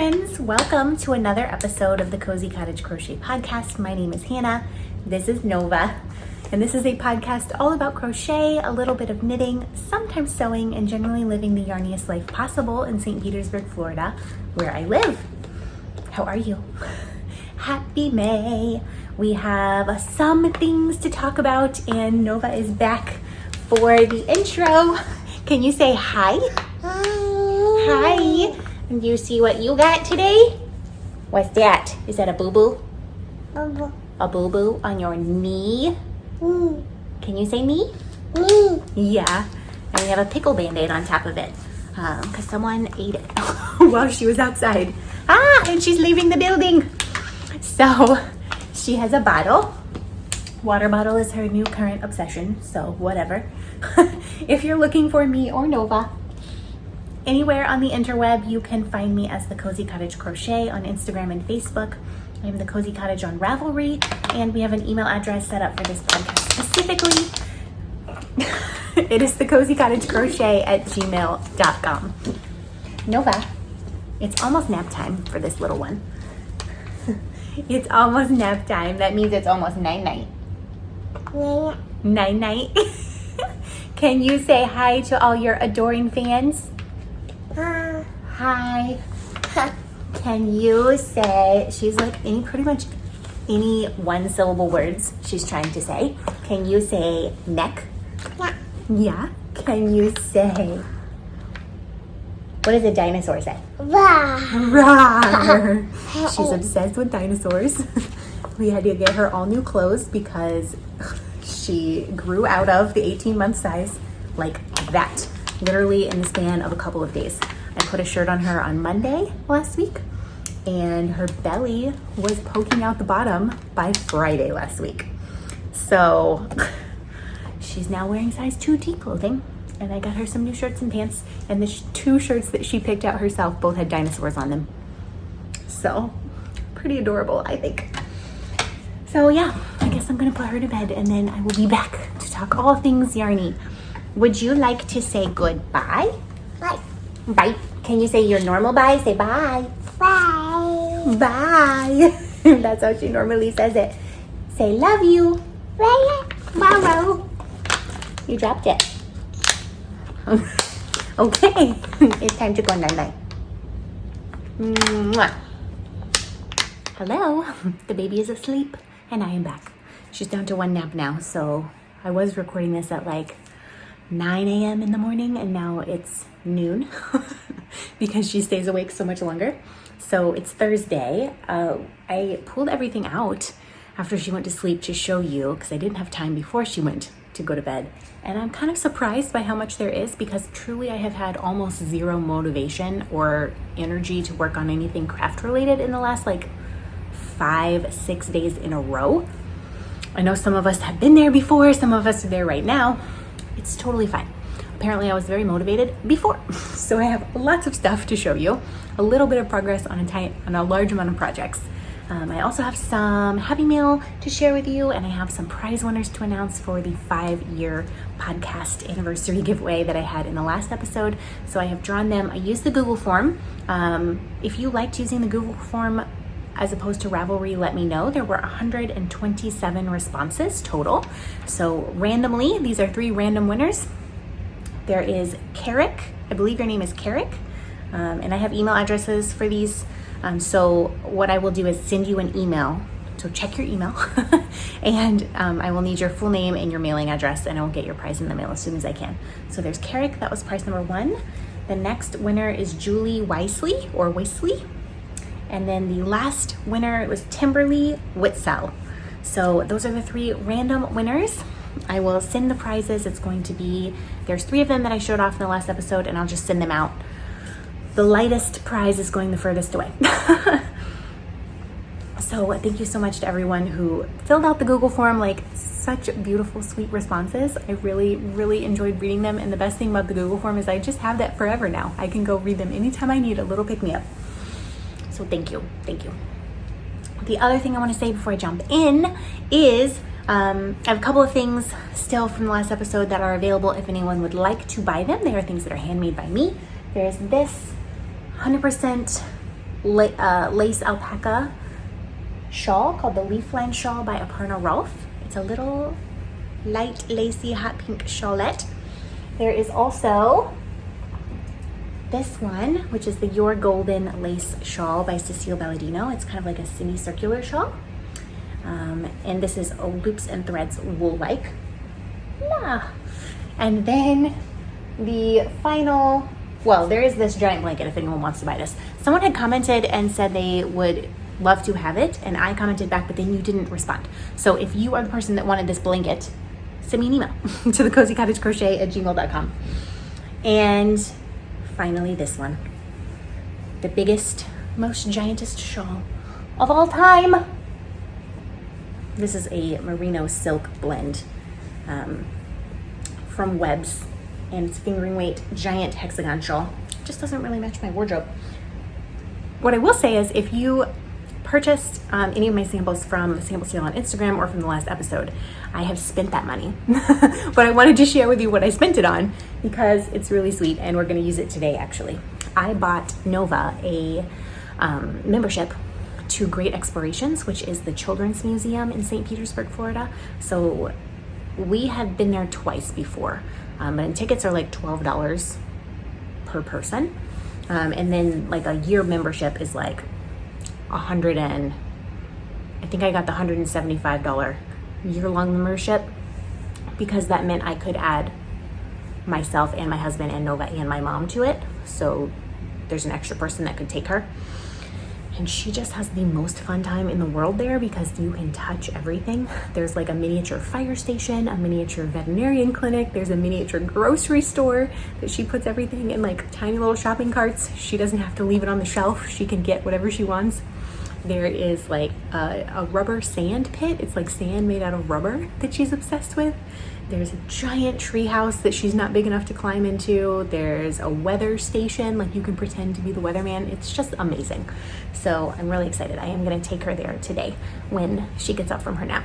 friends, welcome to another episode of the Cozy Cottage Crochet podcast. My name is Hannah, this is Nova, and this is a podcast all about crochet, a little bit of knitting, sometimes sewing, and generally living the yarniest life possible in St. Petersburg, Florida, where I live. How are you? Happy May! We have some things to talk about, and Nova is back for the intro. Can you say hi? Hi! Do you see what you got today? What's that? Is that a boo-boo? Boo-boo. A boo-boo on your knee? Can you say knee? Yeah. And we have a pickle Band-Aid on top of it because someone ate it while she was outside. And she's leaving the building. So she has a bottle. Water bottle is her new current obsession, so whatever. If you're looking for me or Nova anywhere on the interweb, you can find me as the Cozy Cottage Crochet on Instagram and Facebook. I am the Cozy Cottage on Ravelry, and we have an email address set up for this podcast specifically. It is the Cozy Cottage Crochet at gmail.com. Nova, it's almost nap time for this little one. It's almost nap time. That means it's almost night-night. Night-night. Can you say hi to all your adoring fans? Hi. Can you say, she's like pretty much any one syllable words she's trying to say. Can you say neck? Yeah. Yeah. Can you say, what does a dinosaur say? Roar. Roar. She's obsessed with dinosaurs. We had to get her all new clothes because she grew out of the 18-month size like that, literally in the span of a couple of days. I put a shirt on her on Monday last week, and her belly was poking out the bottom by Friday last week. So she's now wearing size 2T clothing, and I got her some new shirts and pants, and the two shirts that she picked out herself both had dinosaurs on them. So pretty adorable, I think. So yeah, I guess I'm gonna put her to bed, and then I will be back to talk all things yarny. Would you like to say goodbye? Bye. Bye. Can you say your normal bye? Say bye. Bye. Bye. That's how she normally says it. Say love you. Wow. You dropped it. Okay. It's time to go night-night. Mwah. Hello. The baby is asleep, and I am back. She's down to one nap now, so I was recording this at like 9 a.m. in the morning, and now it's noon because she stays awake so much longer. So it's Thursday. I pulled everything out after she went to sleep to show you because I didn't have time before she went to go to bed. And I'm kind of surprised by how much there is because truly I have had almost zero motivation or energy to work on anything craft related in the last like 5-6 days in a row. I know some of us have been there before, some of us are there right now. It's totally fine. Apparently I was very motivated before, so I have lots of stuff to show you, a little bit of progress on a large amount of projects. I also have some happy mail to share with you, and I have some prize winners to announce for the 5-year podcast anniversary giveaway that I had in the last episode. So I have drawn them. I used the Google form. If you liked using the Google form as opposed to Ravelry, let me know. There were 127 responses total. So randomly, these are 3 random winners. There is Carrick, I believe your name is Carrick, and I have email addresses for these. So what I will do is send you an email. So check your email, and I will need your full name and your mailing address, and I will get your prize in the mail as soon as I can. So there's Carrick, that was prize number 1. The next winner is Julie Weisley, or Weisley. And then the last winner was Timberly Witzel. So those are the 3 random winners. I will send the prizes. It's going to be, there's 3 of them that I showed off in the last episode, and I'll just send them out. The lightest prize is going the furthest away. So thank you so much to everyone who filled out the Google form. Like, such beautiful, sweet responses. I really, really enjoyed reading them. And the best thing about the Google form is I just have that forever now. I can go read them anytime I need a little pick-me-up. So thank you. The other thing I want to say before I jump in is I have a couple of things still from the last episode that are available if anyone would like to buy them. They are things that are handmade by me. There's this 100% lace alpaca shawl called the Leaflines Shawl by Aran Shawl. It's a little light lacy hot pink shawlette. There is also this one, which is the Your Golden Lace Shawl by Cecile Balladino. It's kind of like a semicircular shawl. And this is a Loops and Threads Woolike. Yeah. And then the final, well, there is this giant blanket if anyone wants to buy this. Someone had commented and said they would love to have it, and I commented back, but then you didn't respond. So if you are the person that wanted this blanket, send me an email to thecozycottagecrochet@gmail.com. And finally this one, the biggest, most giantest shawl of all time. This is a merino silk blend from Webs, and it's fingering weight giant hexagon shawl. Just doesn't really match my wardrobe. What I will say is, if you purchased any of my samples from the sample sale on Instagram or from the last episode, I have spent that money. But I wanted to share with you what I spent it on because it's really sweet, and we're going to use it today actually. I bought Nova a membership to Great Explorations, which is the children's museum in St. Petersburg, Florida. So we have been there twice before, and tickets are like $12 per person. And then like a year membership is like I think I got the $175 year-long membership, because that meant I could add myself and my husband and Nova and my mom to it. So there's an extra person that could take her. And she just has the most fun time in the world there because you can touch everything. There's like a miniature fire station, a miniature veterinarian clinic. There's a miniature grocery store that she puts everything in like tiny little shopping carts. She doesn't have to leave it on the shelf. She can get whatever she wants. There is like a rubber sand pit. It's like sand made out of rubber that she's obsessed with. There's a giant tree house that she's not big enough to climb into. There's a weather station, like you can pretend to be the weatherman. It's just amazing. So I'm really excited. I am gonna take her there today when she gets up from her nap.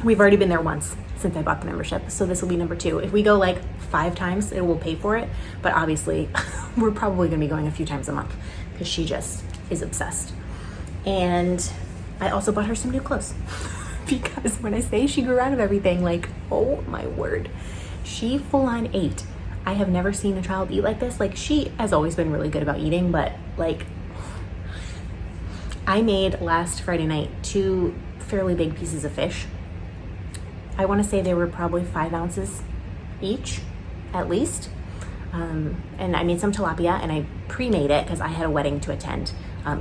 We've already been there once since I bought the membership, so this will be number 2. If we go like 5 times, it will pay for it. But obviously, we're probably gonna be going a few times a month because she just is obsessed. And I also bought her some new clothes. Because when I say she grew out of everything, like, oh my word, she full on ate. I have never seen a child eat like this. Like, she has always been really good about eating, but like, I made last Friday night 2 fairly big pieces of fish. I want to say they were probably 5 ounces each, at least. And I made some tilapia, and I pre-made it because I had a wedding to attend,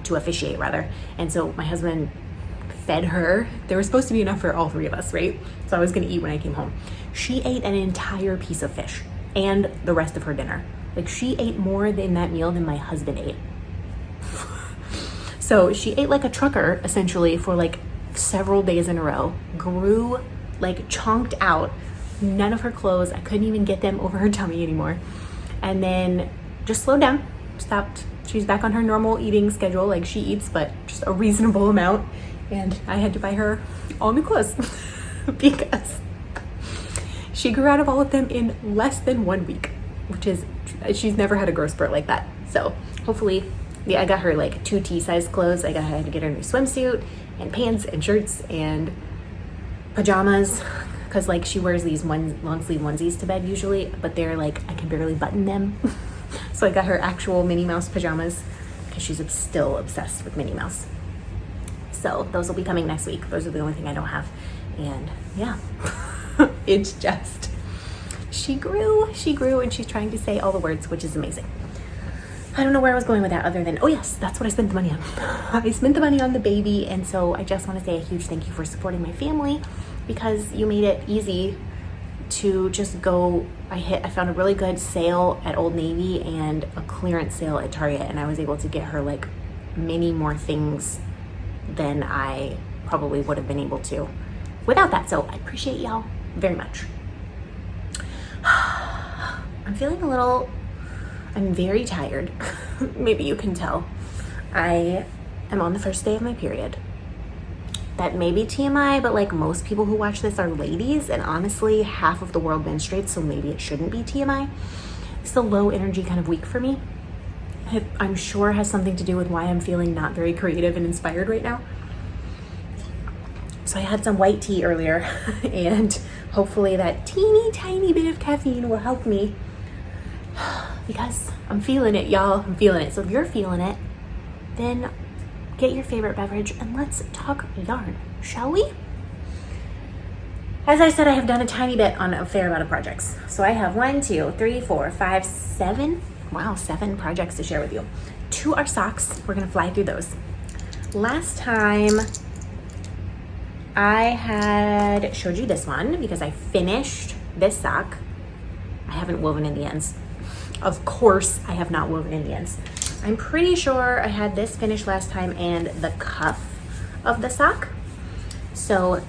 to officiate rather. And so my husband fed her. There was supposed to be enough for all 3 of us, right? So I was gonna eat when I came home. She ate an entire piece of fish and the rest of her dinner. Like, she ate more in that meal than my husband ate. So she ate like a trucker essentially for like several days in a row, grew like chonked out, none of her clothes, I couldn't even get them over her tummy anymore. And then just slowed down, stopped. She's back on her normal eating schedule, like she eats, but just a reasonable amount. And I had to buy her all new clothes because she grew out of all of them in less than 1 week, which is, she's never had a growth spurt like that. So hopefully, yeah, I got her like 2 T-size clothes. I had to get her a new swimsuit and pants and shirts and pajamas, because like she wears these long sleeve onesies to bed usually, but they're like, I can barely button them. So I got her actual Minnie Mouse pajamas because she's still obsessed with Minnie Mouse. So those will be coming next week. Those are the only thing I don't have. And yeah, it's just, she grew, and she's trying to say all the words, which is amazing. I don't know where I was going with that other than, oh yes, that's what I spent the money on. I spent the money on the baby. And so I just want to say a huge thank you for supporting my family, because you made it easy to just go. I found a really good sale at Old Navy and a clearance sale at Target, and I was able to get her like many more things than I probably would have been able to without that. So I appreciate y'all very much. I'm feeling I'm very tired. Maybe you can tell. I am on the first day of my period. That may be TMI, but like most people who watch this are ladies, and honestly, half of the world menstruates, so maybe it shouldn't be TMI. It's a low energy kind of week for me. I'm sure has something to do with why I'm feeling not very creative and inspired right now. So I had some white tea earlier and hopefully that teeny tiny bit of caffeine will help me because I'm feeling it, y'all. I'm feeling it. So if you're feeling it, then get your favorite beverage and let's talk yarn, shall we? As I said, I have done a tiny bit on a fair amount of projects. So I have 1, 2, 3, 4, 5, 7. Wow, 7 projects to share with you. 2 are socks. We're gonna fly through those. Last time I had showed you this one because I finished this sock. I haven't woven in the ends. Of course, I have not woven in the ends. I'm pretty sure I had this finished last time and the cuff of the sock. So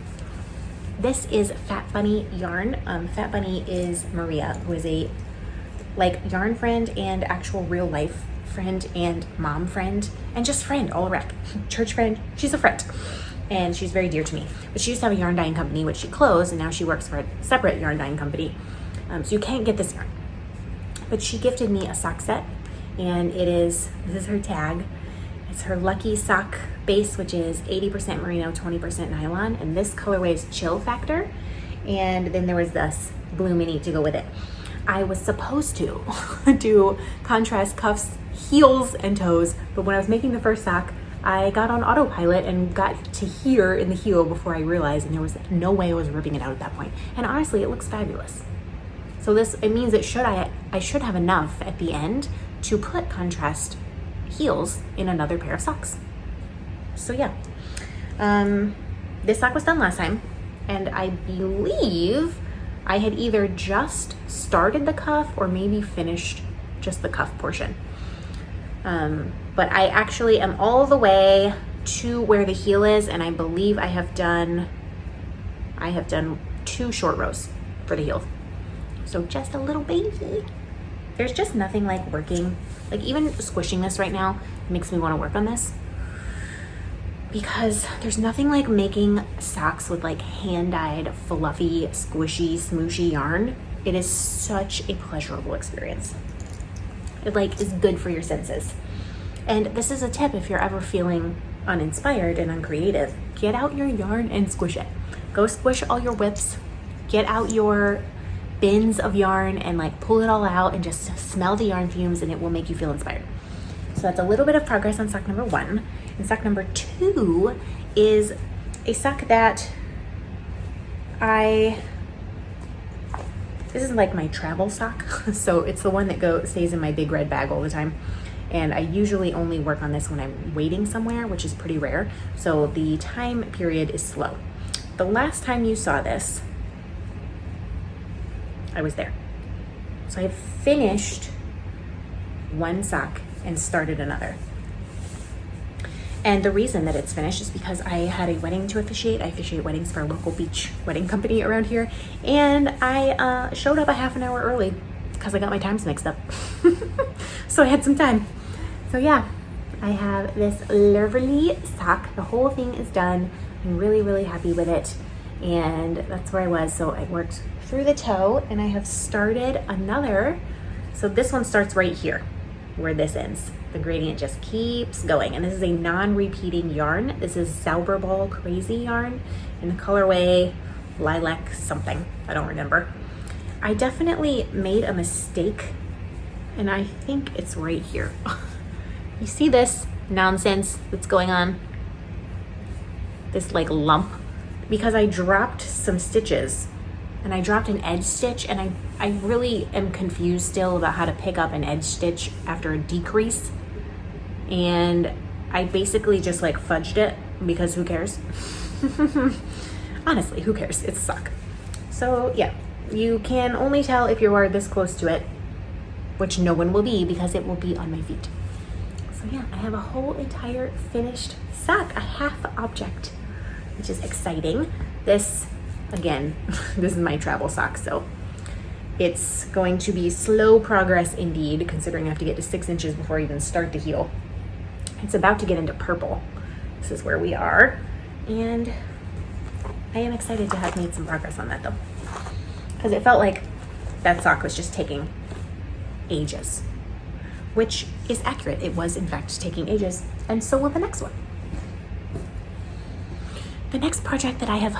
this is Fat Bunny yarn. Fat Bunny is Maria, who is a yarn friend and actual real life friend and mom friend and just friend all around. Church friend. She's a friend. And she's very dear to me. But she used to have a yarn dyeing company, which she closed, and now she works for a separate yarn dyeing company. So you can't get this yarn. But she gifted me a sock set, and this is her tag. It's her lucky sock base, which is 80% merino, 20% nylon, and this colorway is Chill Factor. And then there was this blue mini to go with it. I was supposed to do contrast cuffs, heels, and toes, but when I was making the first sock, I got on autopilot and got to here in the heel before I realized, and there was no way I was ripping it out at that point. And honestly, it looks fabulous. So it means that I should have enough at the end to put contrast heels in another pair of socks. So yeah, this sock was done last time, and I believe I had either just started the cuff or maybe finished just the cuff portion. But I actually am all the way to where the heel is, and I believe I have done 2 short rows for the heel. So just a little baby. There's just nothing like working, like even squishing this right now makes me want to work on this, because there's nothing like making socks with like hand-dyed, fluffy, squishy, smooshy yarn. It is such a pleasurable experience. It is good for your senses. And this is a tip if you're ever feeling uninspired and uncreative. Get out your yarn and squish it. Go squish all your whips. Get out your bins of yarn and pull it all out and just smell the yarn fumes, and it will make you feel inspired. So that's a little bit of progress on sock number 1. And sock number 2 is a sock that this is like my travel sock. So it's the one that stays in my big red bag all the time. And I usually only work on this when I'm waiting somewhere, which is pretty rare. So the time period is slow. The last time you saw this, I was there. So I finished one sock and started another. And the reason that it's finished is because I had a wedding to officiate. I officiate weddings for a local beach wedding company around here. And I showed up a half an hour early because I got my times mixed up. So I had some time. So yeah, I have this Ravelry sock. The whole thing is done. I'm really, really happy with it. And that's where I was. So I worked through the toe and I have started another. So this one starts right here where this ends. The gradient just keeps going. And this is a non-repeating yarn. This is Zauberball Crazy yarn in the colorway lilac something. I don't remember. I definitely made a mistake, and I think it's right here. You see this nonsense that's going on? This lump? Because I dropped some stitches, and I dropped an edge stitch, and I really am confused still about how to pick up an edge stitch after a decrease. And I basically just fudged it because who cares? Honestly, who cares? It's a sock. So yeah, you can only tell if you are this close to it, which no one will be because it will be on my feet. So yeah, I have a whole entire finished sock, a half object, which is exciting. This, again, this is my travel sock, so it's going to be slow progress indeed, considering I have to get to 6 inches before I even start the heel. It's about to get into purple. This is where we are, and I am excited to have made some progress on that though, because it felt like that sock was just taking ages. which is accurate. It was in fact taking ages, and so will the next one. The next project that I have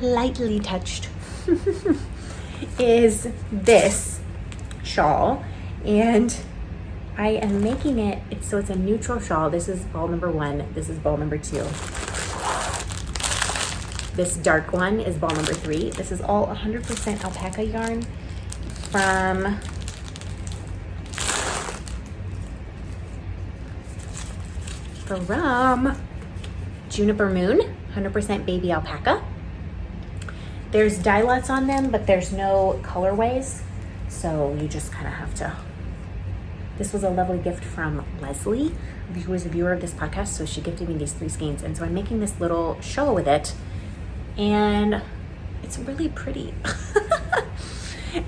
lightly touched is this shawl, and I am making it, so it's a neutral shawl. This is ball number 1, this is ball number 2. This dark one is ball number 3. This is all 100% alpaca yarn from Juniper Moon, 100% baby alpaca. There's dye lots on them, but there's no colorways, so you just kind of have to. This was a lovely gift from Leslie, who was a viewer of this podcast, so she gifted me these 3 skeins, and so I'm making this little shawl with it, and it's really pretty.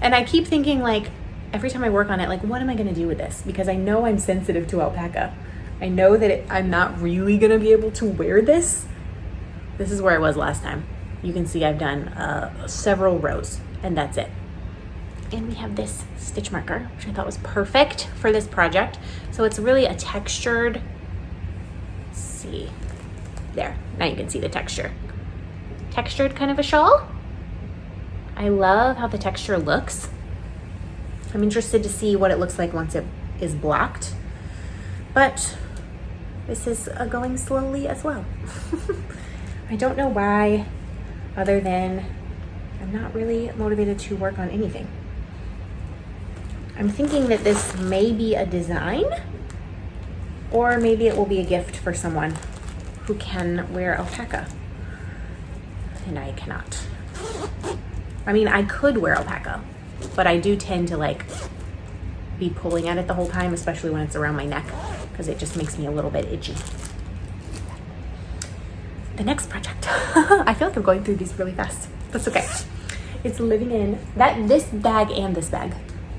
And I keep thinking, like, every time I work on it, like, what am I gonna do with this? Because I know I'm sensitive to alpaca. I know that I'm not really gonna be able to wear this. This is where I was last time. You can see I've done several rows, and that's it. And we have this stitch marker, which I thought was perfect for this project. So it's really a textured, let's see, there, now you can see the texture. Textured kind of a shawl. I love how the texture looks. I'm interested to see what it looks like once it is blocked, but this is going slowly as well. I don't know why, other than I'm not really motivated to work on anything. I'm thinking that this may be a design, or maybe it will be a gift for someone who can wear alpaca, and I cannot. I mean, I could wear alpaca, but I do tend to like be pulling at it the whole time, especially when it's around my neck, because it just makes me a little bit itchy. The next project, I feel like I'm going through these really fast. That's okay. It's living in that. This bag and this bag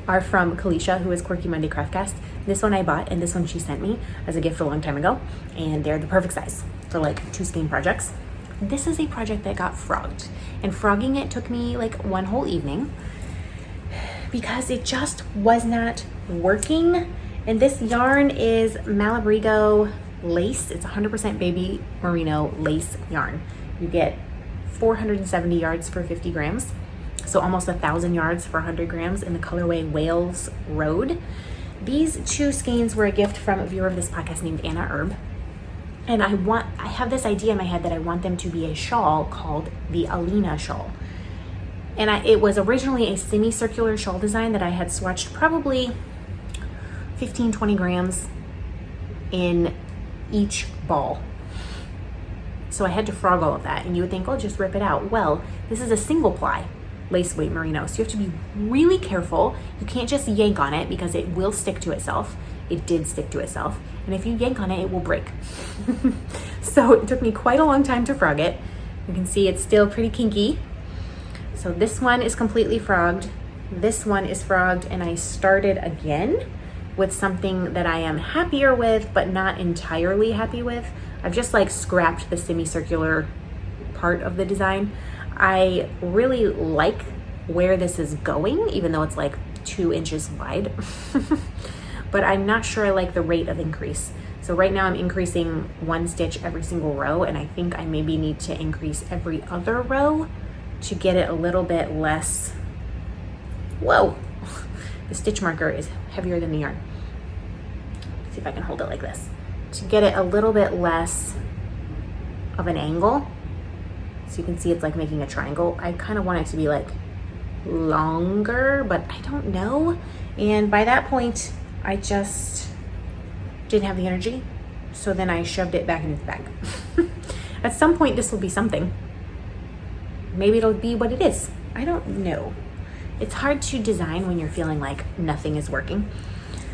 are from Kalisha, who is Quirky Monday Craftcast. This one I bought, and this one she sent me as a gift a long time ago, and they're the perfect size for like 2 skein projects. This is a project that got frogged, and frogging it took me like 1 whole evening because it just was not working. And this yarn is Malabrigo lace. It's 100% baby merino lace yarn. You get 470 yards for 50 grams. So almost 1,000 yards for 100 grams in the colorway Wales Road. These 2 skeins were a gift from a viewer of this podcast named Anna Herb. And I have this idea in my head that I want them to be a shawl called the Alina Shawl. And it was originally a semicircular shawl design that I had swatched probably 15, 20 grams in each ball. So I had to frog all of that, and you would think, oh, just rip it out. Well, this is a single ply lace weight merino, so you have to be really careful. You can't just yank on it because it will stick to itself. It did stick to itself, and if you yank on it, it will break. So it took me quite a long time to frog it. You can see it's still pretty kinky. So this one is completely frogged. This one is frogged, and I started again with something that I am happier with, but not entirely happy with. I've just like scrapped the semicircular part of the design. I really like where this is going, even though it's like 2 inches wide, but I'm not sure I like the rate of increase. So right now I'm increasing 1 stitch every single row, and I think I maybe need to increase every other row to get it a little bit less. Whoa, the stitch marker is heavier than the yarn. Let's see if I can hold it like this. To get it a little bit less of an angle. So you can see it's like making a triangle. I kind of want it to be like longer, but I don't know. And by that point, I just didn't have the energy. So then I shoved it back in its bag. At some point, this will be something. Maybe it'll be what it is. I don't know. It's hard to design when you're feeling like nothing is working.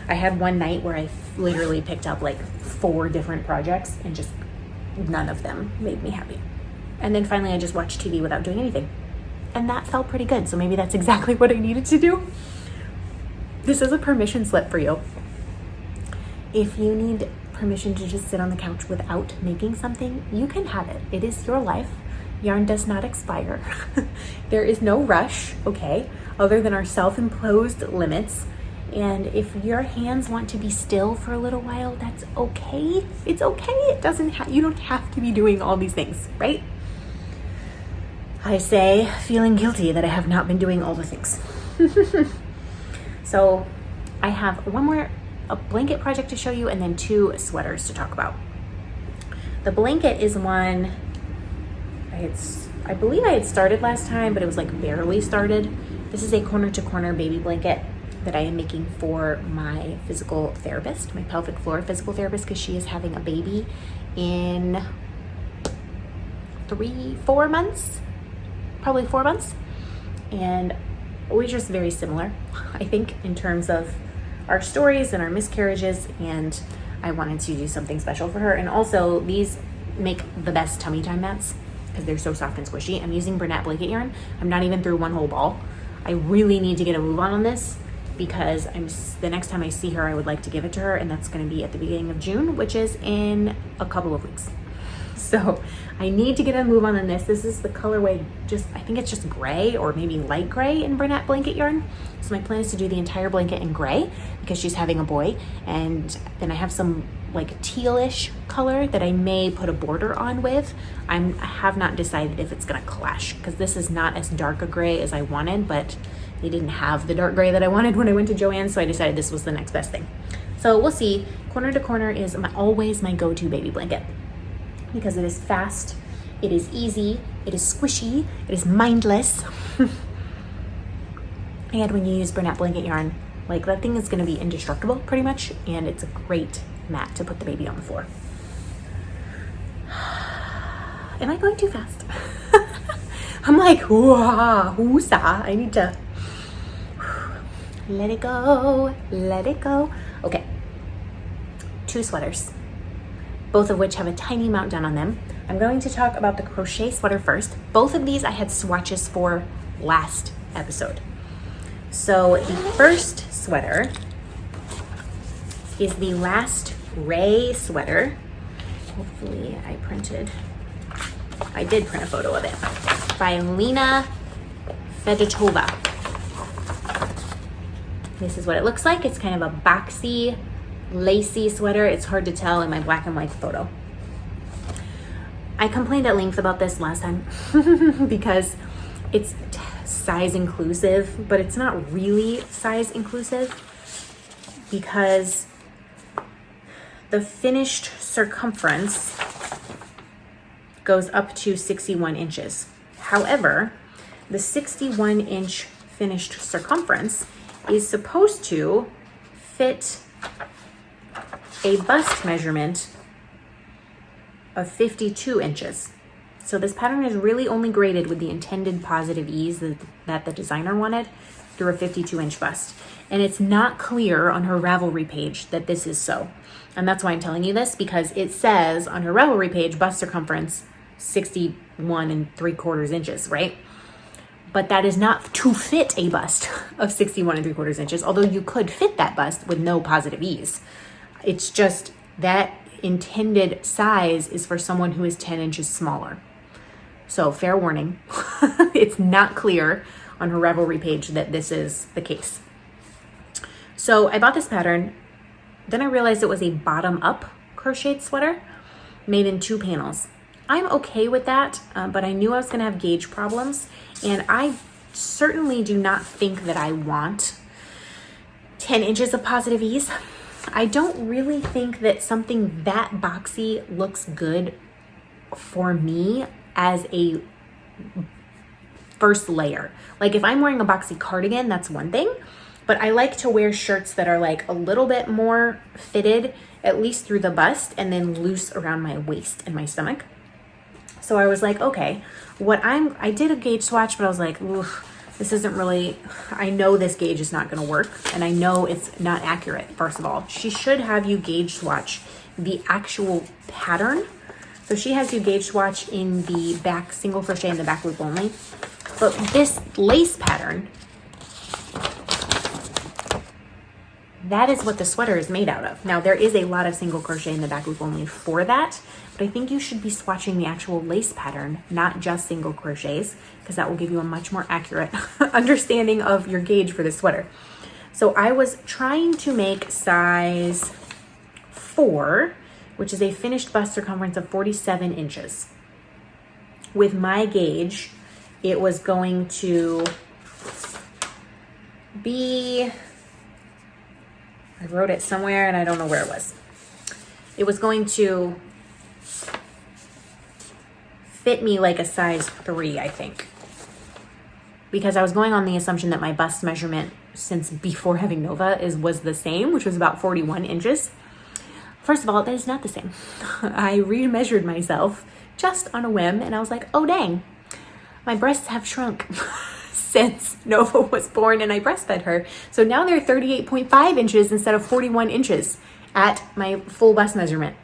I had one night where I literally picked up like 4 different projects, and just none of them made me happy. And then finally I just watched TV without doing anything. And that felt pretty good. So maybe that's exactly what I needed to do. This is a permission slip for you. If you need permission to just sit on the couch without making something, you can have it. It is your life. Yarn does not expire. There is no rush, okay, other than our self-imposed limits. And if your hands want to be still for a little while, that's okay. It's okay. It doesn't you don't have to be doing all these things, right? I say, feeling guilty that I have not been doing all the things. So I have a blanket project to show you, and then 2 sweaters to talk about. The blanket is one I believe I had started last time, but it was like barely started. This is a corner to corner baby blanket that I am making for my physical therapist, my pelvic floor physical therapist, because she is having a baby in 4 months, probably 4 months. And we're just very similar, I think, in terms of our stories and our miscarriages. And I wanted to do something special for her. And also, these make the best tummy time mats because they're so soft and squishy. I'm using Bernat Blanket yarn. I'm not even through one whole ball. I really need to get a move on this, because the next time I see her, I would like to give it to her, and that's going to be at the beginning of June, which is in a couple of weeks. So I need to get a move on this. This is the colorway, I think it's just gray or maybe light gray in Bernat Blanket yarn. So my plan is to do the entire blanket in gray because she's having a boy, and then I have some like tealish color that I may put a border on with. I have not decided if it's gonna clash, because this is not as dark a gray as I wanted, but they didn't have the dark gray that I wanted when I went to Joann's, so I decided this was the next best thing. So we'll see. Corner to corner is always my go-to baby blanket, because it is fast, it is easy, it is squishy, it is mindless. And when you use Bernat Blanket yarn, like, that thing is gonna be indestructible pretty much, and it's a great mat to put the baby on the floor. Am I going too fast? I'm like, woo-sa. I need to let it go, let it go. Okay, 2 sweaters, both of which have a tiny amount done on them. I'm going to talk about the crochet sweater first. Both of these I had swatches for last episode. So the first sweater is the Last Rue Sweater. Hopefully I did print a photo of it, by Lena Fedotova. This is what it looks like. It's kind of a boxy, lacy sweater. It's hard to tell in my black and white photo. I complained at length about this last time because it's size inclusive, but it's not really size inclusive, because the finished circumference goes up to 61 inches. However, the 61-inch finished circumference is supposed to fit a bust measurement of 52 inches. So this pattern is really only graded with the intended positive ease that the designer wanted through a 52-inch bust. And it's not clear on her Ravelry page that this is so. And that's why I'm telling you this, because it says on her Ravelry page, bust circumference 61 3/4 inches, right? But that is not to fit a bust of 61 3/4 inches, although you could fit that bust with no positive ease. It's just that intended size is for someone who is 10 inches smaller. So fair warning, it's not clear on her Ravelry page that this is the case. So I bought this pattern, then I realized it was a bottom-up crocheted sweater made in 2 panels. I'm okay with that, but I knew I was gonna have gauge problems, and I certainly do not think that I want 10 inches of positive ease. I don't really think that something that boxy looks good for me as a first layer. Like if I'm wearing a boxy cardigan, that's one thing, but I like to wear shirts that are like a little bit more fitted, at least through the bust, and then loose around my waist and my stomach. So I was like, okay, I did a gauge swatch, but I was like, oof, this isn't really, I know this gauge is not gonna work, and I know it's not accurate, first of all. She should have you gauge swatch the actual pattern. So she has you gauge swatch in the back, single crochet in the back loop only. But this lace pattern, that is what the sweater is made out of. Now there is a lot of single crochet in the back loop only for that, but I think you should be swatching the actual lace pattern, not just single crochets, because that will give you a much more accurate understanding of your gauge for this sweater. So I was trying to make size 4, which is a finished bust circumference of 47 inches. With my gauge, it was going to be, I wrote it somewhere and I don't know where it was. It was going to fit me like a size 3, I think. Because I was going on the assumption that my bust measurement since before having Nova was the same, which was about 41 inches. First of all, that is not the same. I remeasured myself just on a whim and I was like, oh dang, my breasts have shrunk since Nova was born and I breastfed her. So now they're 38.5 inches instead of 41 inches at my full bust measurement,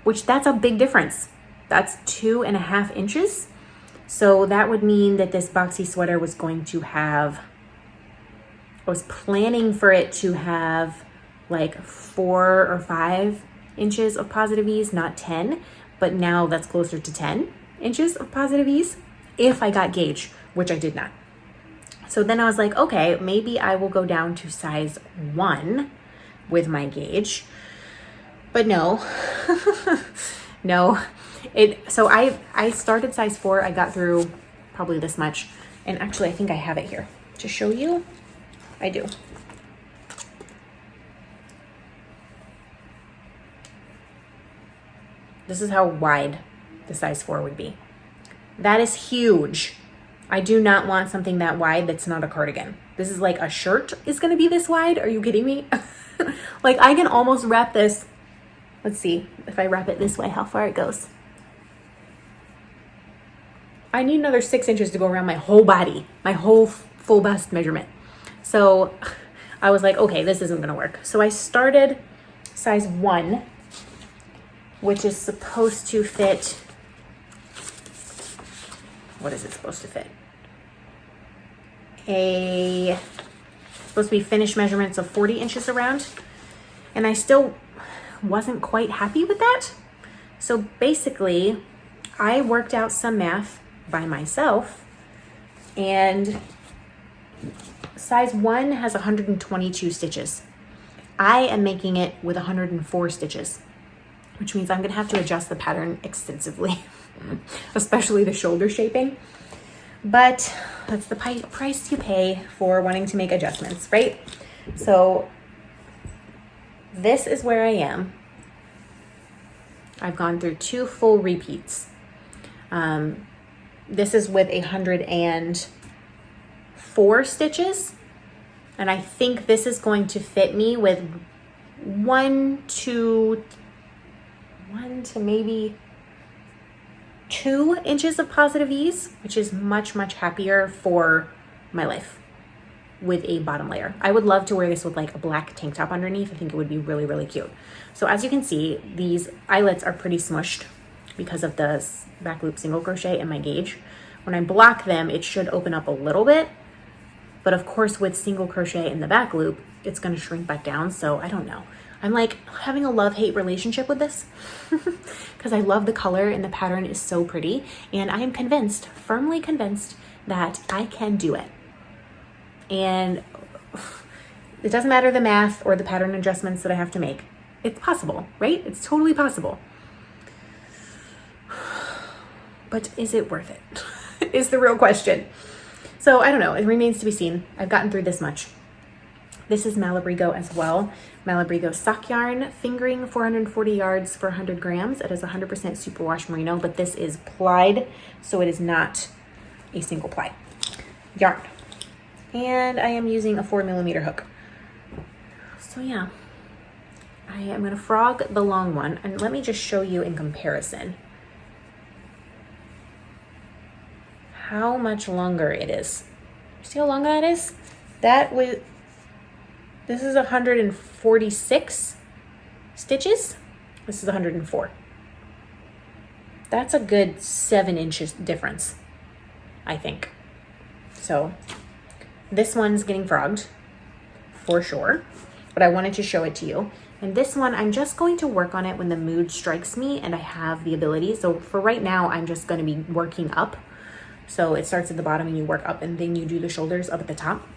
which that's a big difference. That's 2.5 inches. So that would mean that this boxy sweater was going to have, I was planning for it to have like 4 or 5 inches of positive ease, not 10, but now that's closer to 10 inches of positive ease if I got gauge, which I did not. So then I was like, okay, maybe I will go down to size 1 with my gauge, but no, no. So I started size 4. I got through probably this much. And actually, I think I have it here to show you. I do. This is how wide the size 4 would be. That is huge. I do not want something that wide that's not a cardigan. This is like a shirt is going to be this wide. Are you kidding me? Like I can almost wrap this. Let's see if I wrap it this way, how far it goes. I need another 6 inches to go around my whole body, my whole full bust measurement. So I was like, okay, this isn't gonna work. So I started size 1, which is supposed to fit, what is it supposed to fit? Supposed to be finished measurements of 40 inches around. And I still wasn't quite happy with that. So basically, I worked out some math by myself, and size 1 has 122 stitches. I am making it with 104 stitches, which means I'm gonna have to adjust the pattern extensively, especially the shoulder shaping. But that's the price you pay for wanting to make adjustments, right? So this is where I am. I've gone through 2 full repeats. This is with 104 stitches. And I think this is going to fit me with 1 to maybe 2 inches of positive ease, which is much, much happier for my life with a bottom layer. I would love to wear this with like a black tank top underneath. I think it would be really, really cute. So as you can see, these eyelets are pretty smushed because of the back loop single crochet and my gauge. When I block them, it should open up a little bit, but of course with single crochet in the back loop, it's gonna shrink back down. So I don't know. I'm like having a love-hate relationship with this because I love the color and the pattern is so pretty. And I am convinced, firmly convinced, that I can do it. And it doesn't matter the math or the pattern adjustments that I have to make. It's possible, right? It's totally possible. But is it worth it? Is the real question. So I don't know. It remains to be seen. I've gotten through this much. This is Malabrigo as well. Malabrigo sock yarn, fingering 440 yards for 100 grams. It is 100% superwash merino, but this is plied, so it is not a single ply yarn. And I am using a 4mm hook. So yeah, I am gonna frog the long one, and let me just show you in comparison how much longer it is. See how long that is? This is 146 stitches. This is 104. That's a good 7 inches difference, I think. So this one's getting frogged for sure, but I wanted to show it to you. And this one, I'm just going to work on it when the mood strikes me and I have the ability. So for right now, I'm just going to be working up. So it starts at the bottom and you work up and then you do the shoulders up at the top.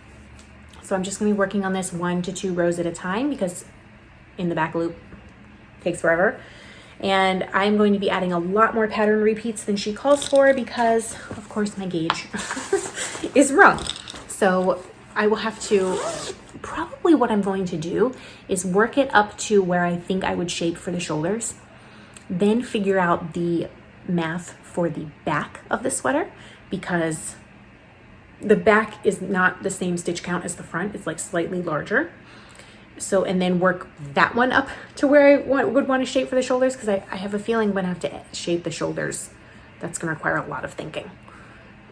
So I'm just gonna be working on this 1 to 2 rows at a time because in the back loop takes forever. And I'm going to be adding a lot more pattern repeats than she calls for because of course my gauge is wrong. So I will have to, probably what I'm going to do is work it up to where I think I would shape for the shoulders, then figure out the math for the back of the sweater because the back is not the same stitch count as the front. It's like slightly larger. So, and then work that one up to where I would want to shape for the shoulders because I have a feeling when I have to shape the shoulders, that's going to require a lot of thinking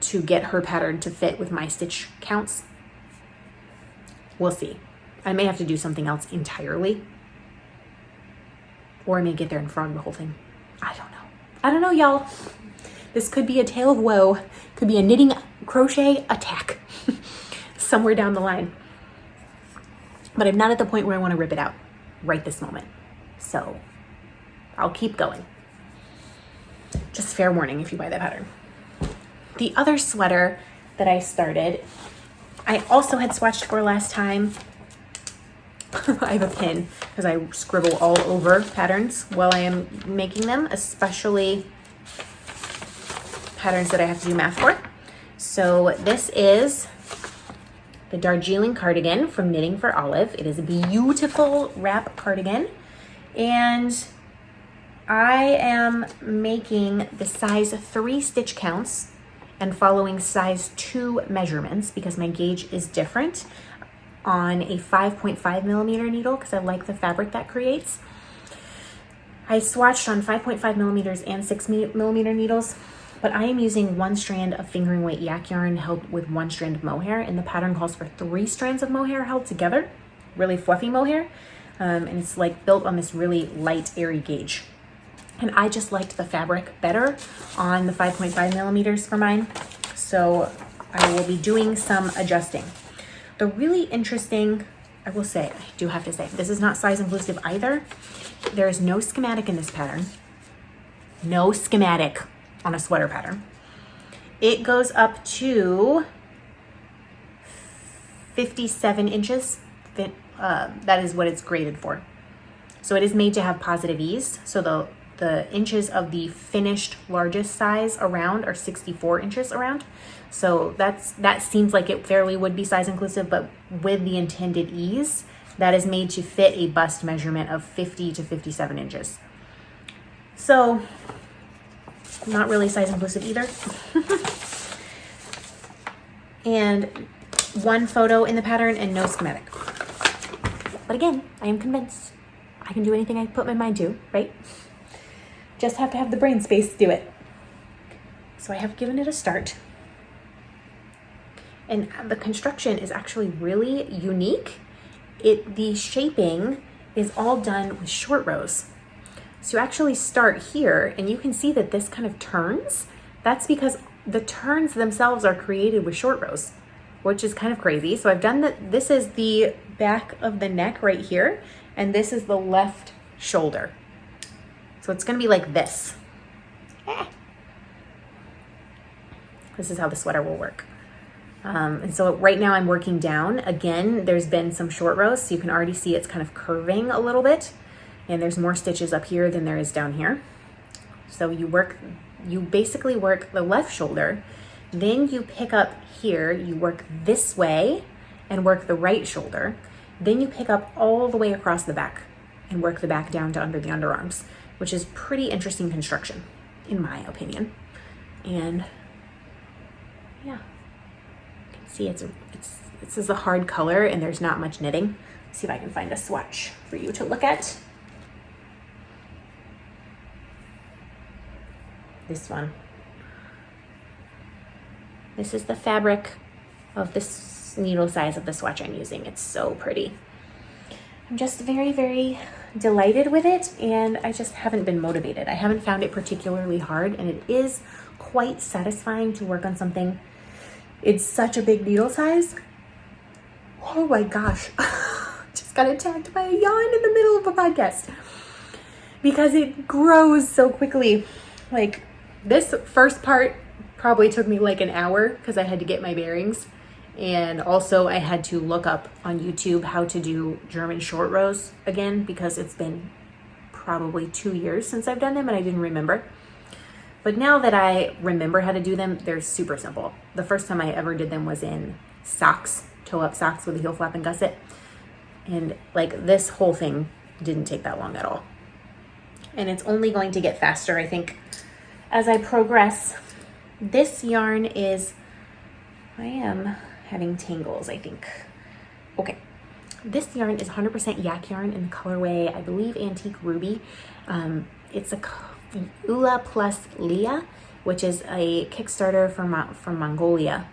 to get her pattern to fit with my stitch counts. We'll see. I may have to do something else entirely, or I may get there and frog the whole thing. I don't know. I don't know, y'all. This could be a tale of woe. Could be a knitting crochet attack somewhere down the line. But I'm not at the point where I want to rip it out right this moment. So I'll keep going. Just fair warning if you buy that pattern. The other sweater that I started, I also had swatched for last time. I have a pin because I scribble all over patterns while I am making them, especially patterns that I have to do math for. So this is the Darjeeling Cardigan from Knitting for Olive. It is a beautiful wrap cardigan. And I am making the size 3 stitch counts and following size 2 measurements because my gauge is different on a 5.5 millimeter needle because I like the fabric that creates. I swatched on 5.5 millimeters and 6 millimeter needles, but I am using 1 strand of fingering weight yak yarn held with 1 strand of mohair, and the pattern calls for 3 strands of mohair held together, really fluffy mohair, and it's like built on this really light, airy gauge. And I just liked the fabric better on the 5.5 millimeters for mine, so I will be doing some adjusting. The really interesting, I will say, I do have to say, this is not size inclusive either. There is no schematic in this pattern. No schematic on a sweater pattern. It goes up to 57 inches. That is what it's graded for. So it is made to have positive ease. So the inches of the finished largest size around are 64 inches around. So that seems like it fairly would be size inclusive, but with the intended ease, that is made to fit a bust measurement of 50 to 57 inches. So not really size inclusive either. And 1 photo in the pattern and no schematic. But again, I am convinced I can do anything I put my mind to, right? Just have to have the brain space to do it. So I have given it a start. And the construction is actually really unique. The shaping is all done with short rows. So you actually start here and you can see that this kind of turns. That's because the turns themselves are created with short rows, which is kind of crazy. So I've done that. This is the back of the neck right here, and this is the left shoulder. So it's gonna be like this. This is how the sweater will work. And so right now I'm working down. Again, there's been some short rows, so you can already see it's kind of curving a little bit. And there's more stitches up here than there is down here. So you basically work the left shoulder, then you pick up here, you work this way and work the right shoulder. Then you pick up all the way across the back and work the back down to under the underarms, which is pretty interesting construction, in my opinion. And yeah, you can see this is a hard color and there's not much knitting. Let's see if I can find a swatch for you to look at. This one. This is the fabric of this needle size of the swatch I'm using. It's so pretty. I'm just very, very delighted with it, and I just haven't been motivated. I haven't found it particularly hard, and it is quite satisfying to work on something. It's such a big needle size. Oh my gosh. Just got attacked by a yawn in the middle of a podcast because it grows so quickly. Like, this first part probably took me like an hour because I had to get my bearings, And also I had to look up on YouTube how to do German short rows again, because it's been probably 2 years since I've done them and I didn't remember. But now that I remember how to do them, they're super simple. The first time I ever did them was in socks, toe-up socks with a heel flap and gusset. And like this whole thing didn't take that long at all. And it's only going to get faster, I think, as I progress. This yarn is, I am having tangles, I think. Okay. This yarn is 100% yak yarn in the colorway, I believe, Antique Ruby. It's a Ula plus Leah, which is a Kickstarter from Mongolia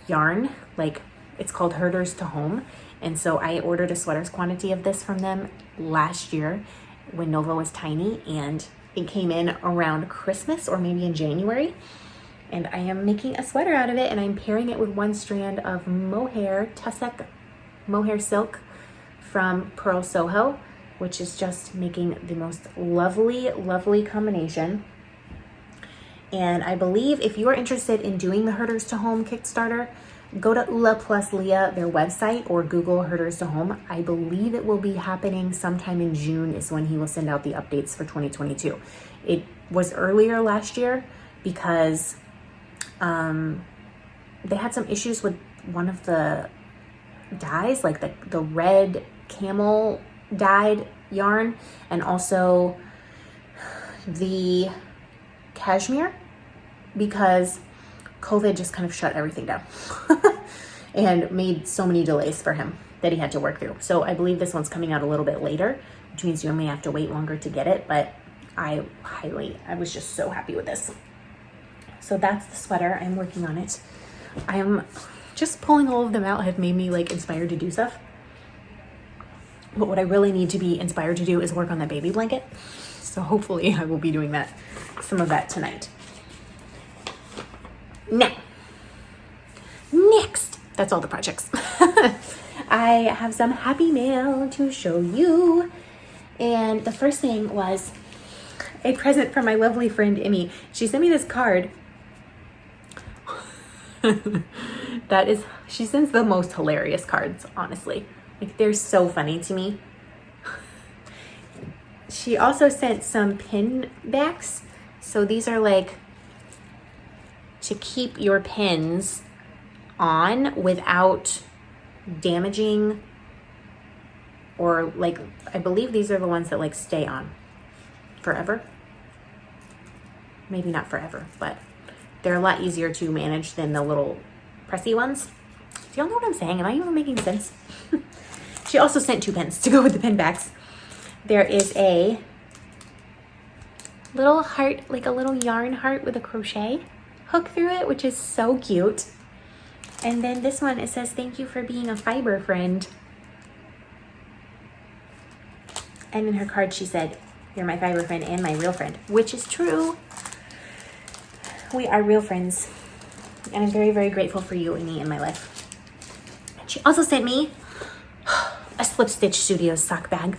yarn. Like, it's called Herders to Home. And so I ordered a sweater's quantity of this from them last year when Nova was tiny, and it came in around Christmas or maybe in January. And I am making a sweater out of it, and I'm pairing it with one strand of mohair, tussock mohair silk from Pearl Soho, which is just making the most lovely, lovely combination. And I believe if you are interested in doing the Herders to Home Kickstarter, go to Ula plus Leah, their website, or Google Herders to Home. I believe it will be happening sometime in June is when he will send out the updates for 2022. It was earlier last year because they had some issues with one of the dyes, like the red camel dyed yarn, and also the cashmere, because COVID just kind of shut everything down and made so many delays for him that he had to work through. So I believe this one's coming out a little bit later, which means you may have to wait longer to get it, but I was just so happy with this. So that's the sweater. I'm working on it. I am just pulling all of them out have made me like inspired to do stuff. But what I really need to be inspired to do is work on that baby blanket. So hopefully I will be doing that, some of that tonight. Now, next, that's all the projects. I have some happy mail to show you. And the first thing was a present from my lovely friend, Emmy. She sent me this card. She sends the most hilarious cards, honestly. Like, they're so funny to me. She also sent some pin backs. So these are like to keep your pins on without damaging, or like, I believe these are the ones that like stay on forever. Maybe not forever, but they're a lot easier to manage than the little pressy ones. Do y'all know what I'm saying? Am I even making sense? She also sent 2 pins to go with the pin backs. There is a little heart, like a little yarn heart with a crochet hook through it, which is so cute. And then this one, it says, "Thank you for being a fiber friend." And in her card, she said, "You're my fiber friend and my real friend," which is true. We are real friends. And I'm very, very grateful for you and me in my life. She also sent me a Slip Stitch Studios sock bag.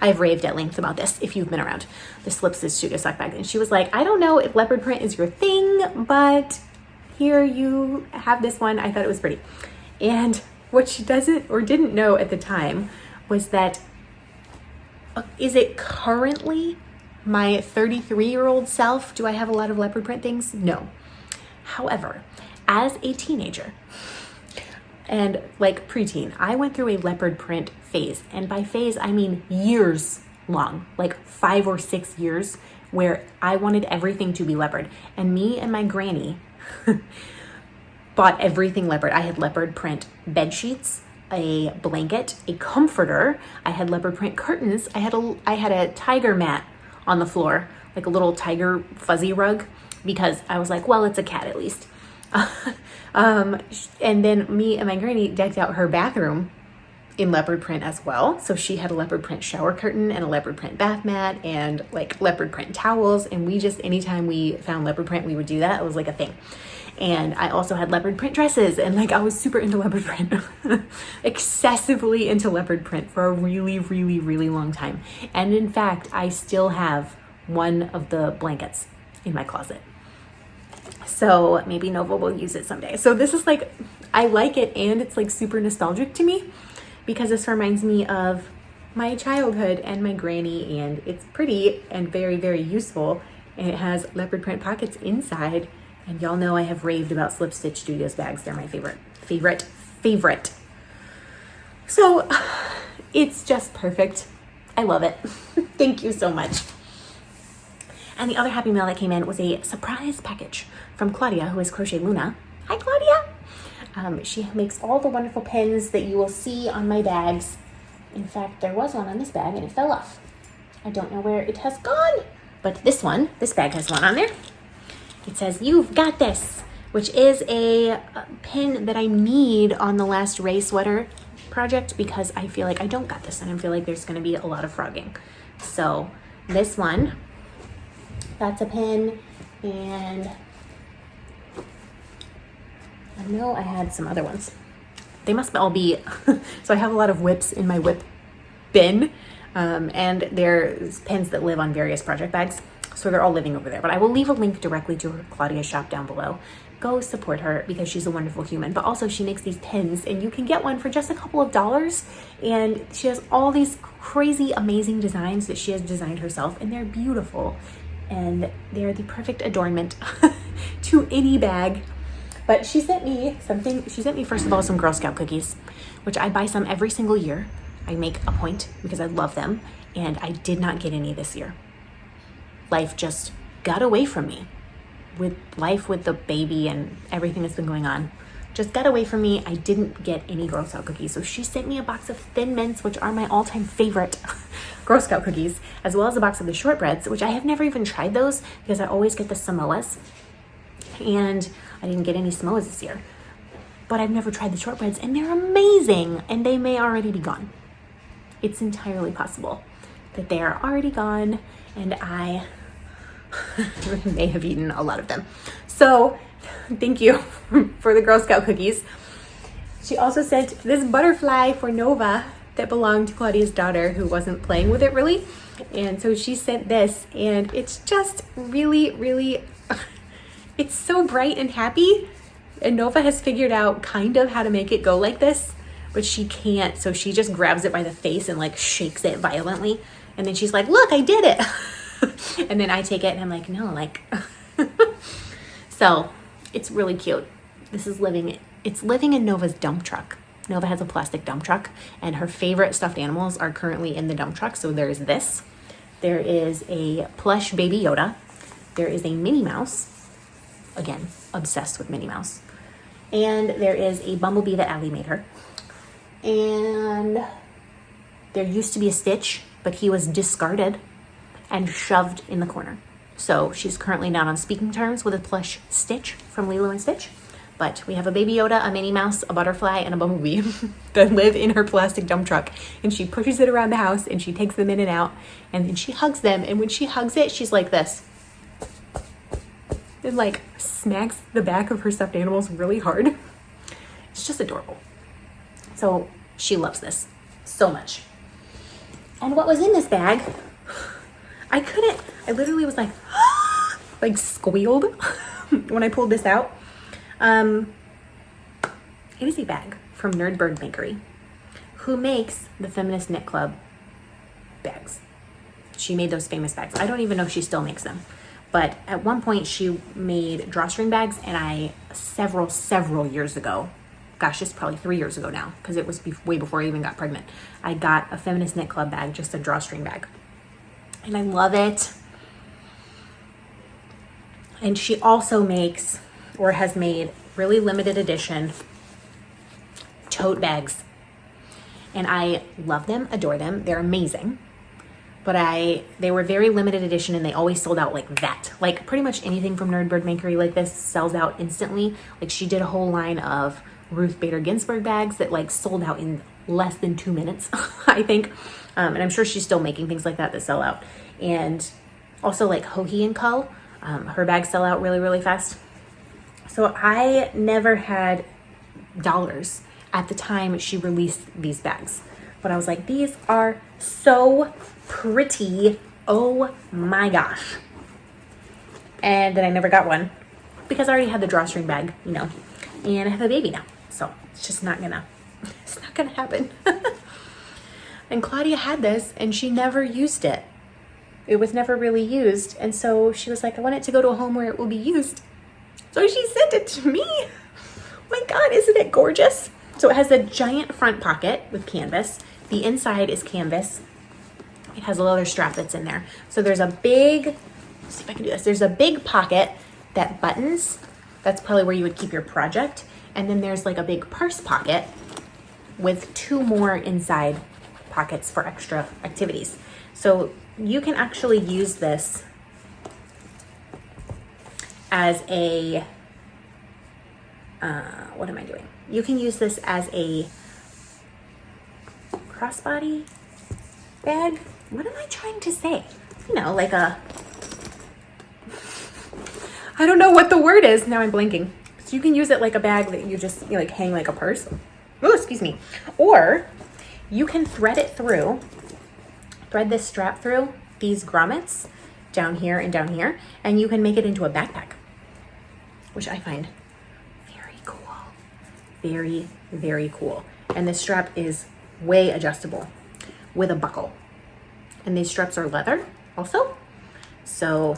I've raved at length about this if you've been around, the Slip Stitch Studios sock bag. And she was like, "I don't know if leopard print is your thing, but here you have this one." I thought it was pretty. And what she doesn't or didn't know at the time was that, is it currently my 33-year-old self? Do I have a lot of leopard print things? No. However, as a teenager and like preteen, I went through a leopard print phase. And by phase, I mean years long, like 5 or 6 years, where I wanted everything to be leopard. And me and my granny bought everything leopard. I had leopard print bed sheets, a blanket, a comforter. I had leopard print curtains. I had a tiger mat on the floor, like a little tiger fuzzy rug, because I was like, well, it's a cat at least. And then me and my granny decked out her bathroom in leopard print as well. So she had a leopard print shower curtain and a leopard print bath mat and like leopard print towels. And we just, anytime we found leopard print, we would do that. It was like a thing. And I also had leopard print dresses, and like I was super into leopard print, excessively into leopard print for a really, really, really long time. And in fact, I still have one of the blankets in my closet. So maybe Nova will use it someday. So this is like, I like it, and it's like super nostalgic to me because this reminds me of my childhood and my granny, and it's pretty and very, very useful. And it has leopard print pockets inside. And y'all know I have raved about Slip Stitch Studios bags. They're my favorite. So it's just perfect. I love it. Thank you so much. And the other happy mail that came in was a surprise package from Claudia, who is Crochet Luna. Hi, Claudia. She makes all the wonderful pins that you will see on my bags. In fact, there was one on this bag and it fell off. I don't know where it has gone, but this bag has one on there. It says, "You've got this," which is a pin that I need on the Last Rue Sweater project because I feel like I don't got this and I feel like there's going to be a lot of frogging. So this one, that's a pin, and I know I had some other ones. They must all be, so I have a lot of whips in my whip bin, and there's pins that live on various project bags. So they're all living over there, but I will leave a link directly to her Claudia's shop down below. Go support her because she's a wonderful human, but also she makes these pins and you can get one for just a couple of dollars. And she has all these crazy, amazing designs that she has designed herself, and they're beautiful. And they're the perfect adornment to any bag. But she sent me something. She sent me, first of all, some Girl Scout cookies, which I buy some every single year. I make a point because I love them, and I did not get any this year. Life just got away from me. With the baby and everything that's been going on, just got away from me. I didn't get any Girl Scout cookies. So she sent me a box of Thin Mints, which are my all-time favorite Girl Scout cookies, as well as a box of the shortbreads, which I have never even tried those because I always get the Samoas. And I didn't get any Samoas this year. But I've never tried the shortbreads, and they're amazing. And they may already be gone. It's entirely possible that they are already gone, and I may have eaten a lot of them. So thank you for the Girl Scout cookies. She also sent this butterfly for Nova that belonged to Claudia's daughter, who wasn't playing with it really. And so she sent this, and it's just really, really, it's so bright and happy. And Nova has figured out kind of how to make it go like this, but she can't. So she just grabs it by the face and like shakes it violently. And then she's like, "Look, I did it." And then I take it and I'm like, no, like, so it's really cute. It's living in Nova's dump truck. Nova has a plastic dump truck, and her favorite stuffed animals are currently in the dump truck. So there's this, there is a plush baby Yoda. There is a Minnie Mouse, again, obsessed with Minnie Mouse. And there is a bumblebee that Allie made her. And there used to be a Stitch, but he was discarded and shoved in the corner. So she's currently not on speaking terms with a plush Stitch from Lilo and Stitch. But we have a baby Yoda, a Minnie Mouse, a butterfly, and a bumblebee that live in her plastic dump truck. And she pushes it around the house, and she takes them in and out, and then she hugs them. And when she hugs it, she's like this. It like smacks the back of her stuffed animals really hard. It's just adorable. So she loves this so much. And what was in this bag? I literally was like, like squealed when I pulled this out. It is a bag from Nerdbird Bakery, who makes the Feminist Knit Club bags. She made those famous bags. I don't even know if she still makes them. But at one point she made drawstring bags, and I, several years ago, gosh, it's probably 3 years ago now, because it was way before I even got pregnant, I got a Feminist Knit Club bag, just a drawstring bag. And I love it. And she also makes, or has made, really limited edition tote bags. And I love them, adore them. They're amazing. But they were very limited edition, and they always sold out like that. Like pretty much anything from Nerdbird Bakery like this sells out instantly. Like she did a whole line of Ruth Bader Ginsburg bags that like sold out in less than 2 minutes, I think. And I'm sure she's still making things like that sell out. And also like Hohi & Co. Her bags sell out really, really fast. So I never had dollars at the time she released these bags. But I was like, these are so pretty. Oh my gosh. And then I never got one. because I already had the drawstring bag, you know, and I have a baby now. So it's just not gonna happen. And Claudia had this and she never used it. It was never really used. And so she was like, I want it to go to a home where it will be used. So she sent it to me. Oh my God, isn't it gorgeous? So it has a giant front pocket with canvas. The inside is canvas. It has a leather strap that's in there. So there's a big, let's see if I can do this. There's a big pocket that buttons. That's probably where you would keep your project. And then there's like a big purse pocket with 2 more inside pockets for extra activities. So you can actually use this as a, what am I doing? You can use this as a crossbody bag. What am I trying to say? You know, like a, I don't know what the word is. Now I'm blanking. So you can use it like a bag that you just, you like hang like a purse. Oh, excuse me. Or you can thread it through, thread this strap through these grommets down here and down here, and you can make it into a backpack, which I find very cool. Very, very cool. And this strap is way adjustable with a buckle. And these straps are leather also. So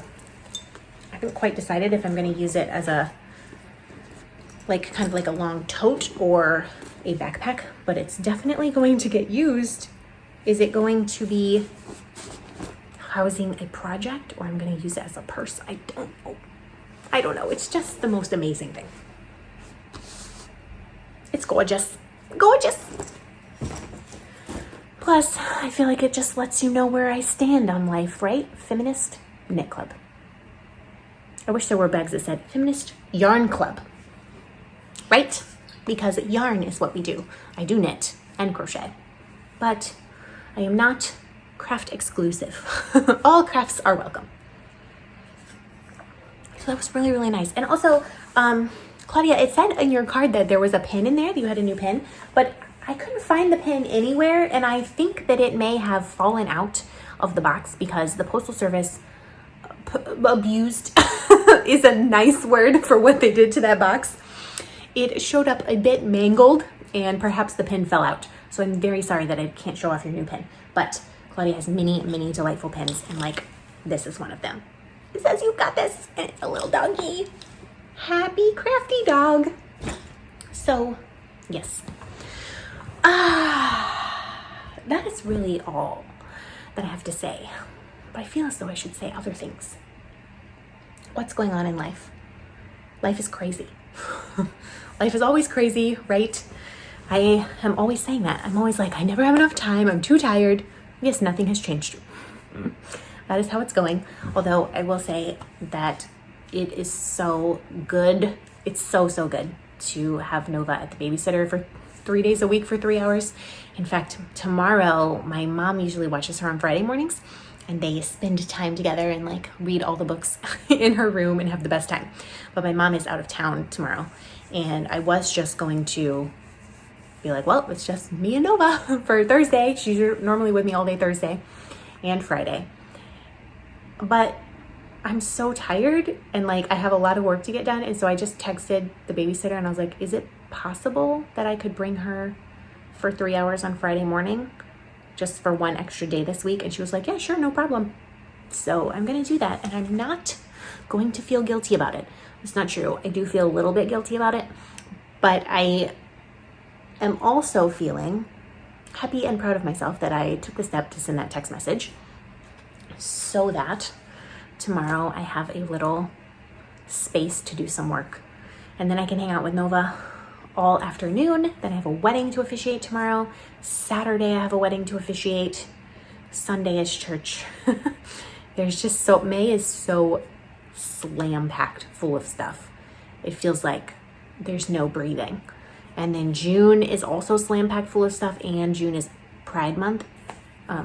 I haven't quite decided if I'm going to use it as a, like kind of like a long tote or a backpack, but it's definitely going to get used. Is it going to be housing a project, or I'm going to use it as a purse? I don't know. I don't know. It's just the most amazing thing. It's gorgeous. Gorgeous. Plus, I feel like it just lets you know where I stand on life, right? Feminist Knit Club. I wish there were bags that said Feminist Yarn Club. Right? Because yarn is what we do. I do knit and crochet, but I am not craft exclusive. All crafts are welcome. So that was really, really nice. And also, Claudia, it said in your card that there was a pin in there, that you had a new pin, but I couldn't find the pin anywhere, and I think that it may have fallen out of the box because the Postal Service abused is a nice word for what they did to that box. It showed up a bit mangled, and perhaps the pin fell out. So I'm very sorry that I can't show off your new pin. But Claudia has many, many delightful pins, and like this is one of them. It says you got this, and it's a little doggy. Happy crafty dog. So, yes. That is really all that I have to say. But I feel as though I should say other things. What's going on in life? Life is crazy. Life is always crazy, right? I am always saying that. I'm always like, I never have enough time. I'm too tired. Yes, nothing has changed. That is how it's going. Although I will say that it is so good. It's so, so good to have Nova at the babysitter for 3 days a week for 3 hours. In fact, tomorrow, my mom usually watches her on Friday mornings, and they spend time together and like read all the books in her room and have the best time. But my mom is out of town tomorrow, and I was just going to be like, well, it's just me and Nova for Thursday. She's normally with me all day Thursday and Friday. But I'm so tired, and like I have a lot of work to get done, and so I just texted the babysitter and I was like, is it possible that I could bring her for 3 hours on Friday morning just for one extra day this week? And she was like, yeah, sure, no problem. So I'm gonna do that, and I'm not going to feel guilty about it. It's not true. I do feel a little bit guilty about it, but I am also feeling happy and proud of myself that I took the step to send that text message so that tomorrow I have a little space to do some work, and then I can hang out with Nova all afternoon. Then I have a wedding to officiate tomorrow. Saturday I have a wedding to officiate. Sunday is church. There's just so, May is so slam packed full of stuff. It feels like there's no breathing. And then June is also slam packed full of stuff, and June is Pride Month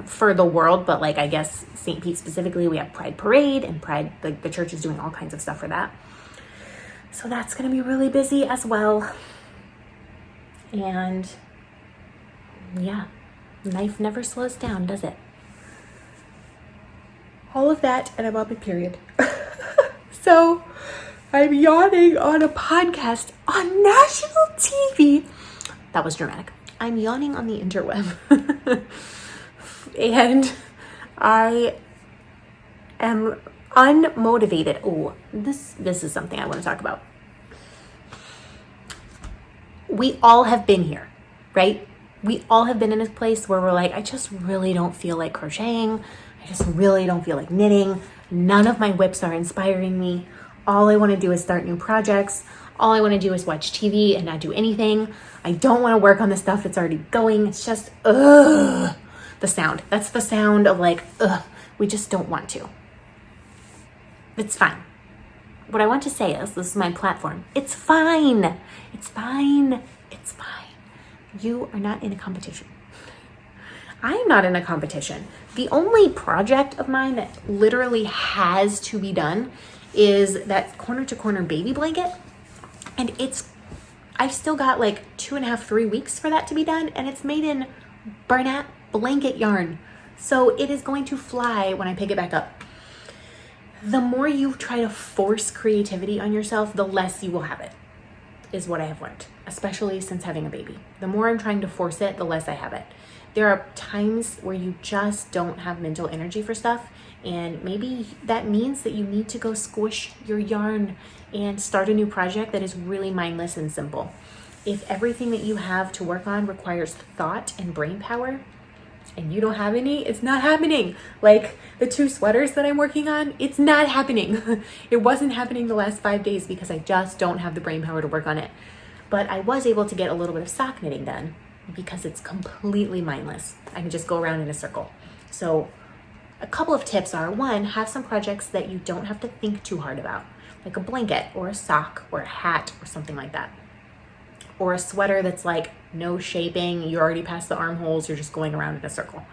for the world, but like I guess St. Pete specifically, we have Pride Parade, and Pride, like the church is doing all kinds of stuff for that. So that's gonna be really busy as well. And yeah, life never slows down, does it? All of that, and I'm on my period. So I'm yawning on a podcast on national TV. That was dramatic. I'm yawning on the interweb. And I am unmotivated. Oh, this is something I want to talk about. We all have been here, right? We all have been in a place where we're like, I just really don't feel like crocheting. I just really don't feel like knitting. None of my whips are inspiring me. All I want to do is start new projects. All I want to do is watch TV and not do anything. I don't want to work on the stuff that's already going. It's just, ugh. The sound. That's the sound of like, ugh. We just don't want to. It's fine. What I want to say is, this is my platform. It's fine. It's fine. It's fine. You are not in a competition. I am not in a competition. The only project of mine that literally has to be done is that corner to corner baby blanket. And I've still got like 2.5, 3 weeks for that to be done. And it's made in Bernat Blanket yarn. So it is going to fly when I pick it back up. The more you try to force creativity on yourself, the less you will have it, is what I have learned, especially since having a baby. The more I'm trying to force it, the less I have it. There are times where you just don't have mental energy for stuff, and maybe that means that you need to go squish your yarn and start a new project that is really mindless and simple. If everything that you have to work on requires thought and brain power, and you don't have any, it's not happening. Like the 2 sweaters that I'm working on, it's not happening. It wasn't happening the last 5 days because I just don't have the brain power to work on it. But I was able to get a little bit of sock knitting done because it's completely mindless. I can just go around in a circle. So a couple of tips are, 1, have some projects that you don't have to think too hard about, like a blanket or a sock or a hat or something like that. Or a sweater that's like no shaping, you're already past the armholes, you're just going around in a circle.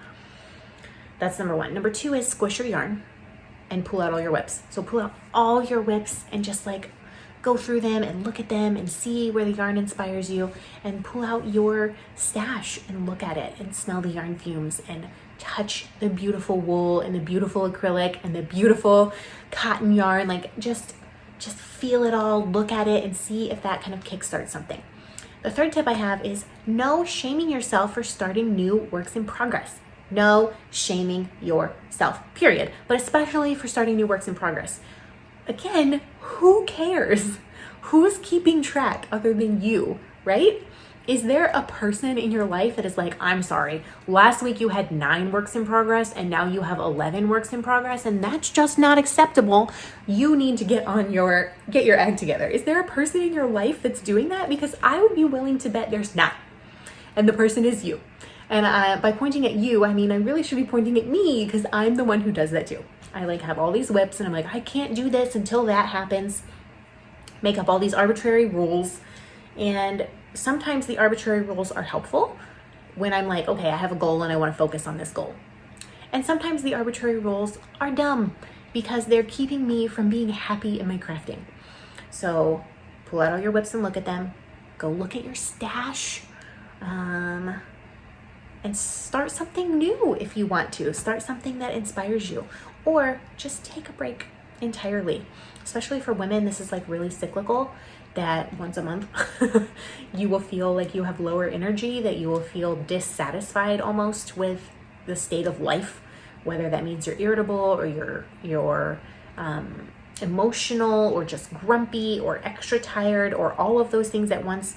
That's number 1. Number 2 is squish your yarn and pull out all your whips. So pull out all your whips and just like go through them and look at them and see where the yarn inspires you, and pull out your stash and look at it and smell the yarn fumes and touch the beautiful wool and the beautiful acrylic and the beautiful cotton yarn. Like just feel it all, look at it, and see if that kind of kickstarts something. The third tip I have is no shaming yourself for starting new works in progress. No shaming yourself, period. But especially for starting new works in progress. Again, who cares? Who's keeping track other than you, right? Is there a person in your life that is like, I'm sorry, last week you had 9 works in progress and now you have 11 works in progress, and that's just not acceptable. You need to get your act together. Is there a person in your life that's doing that? Because I would be willing to bet there's not. And the person is you. And by pointing at you, I mean, I really should be pointing at me because I'm the one who does that too. I like have all these whips and I'm like, I can't do this until that happens. Make up all these arbitrary rules. And sometimes the arbitrary rules are helpful when I'm like, okay, I have a goal and I want to focus on this goal. And sometimes the arbitrary rules are dumb because they're keeping me from being happy in my crafting. So pull out all your whips and look at them. Go look at your stash. And start something new if you want to. Start something that inspires you. Or just take a break entirely. Especially for women, this is like really cyclical, that once a month you will feel like you have lower energy, that you will feel dissatisfied almost with the state of life, whether that means you're irritable or you're emotional or just grumpy or extra tired or all of those things at once.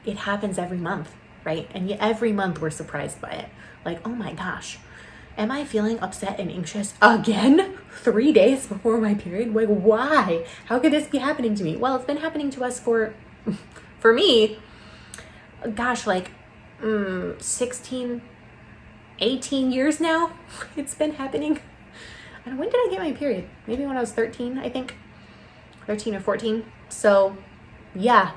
It happens every month, right? And yet every month we're surprised by it. Like, oh my gosh, am I feeling upset and anxious again 3 days before my period? Like, why? How could this be happening to me? Well, it's been happening to us for me, gosh, like 16, 18 years now. It's been happening. And when did I get my period? Maybe when I was 13, I think. 13 or 14. So, yeah.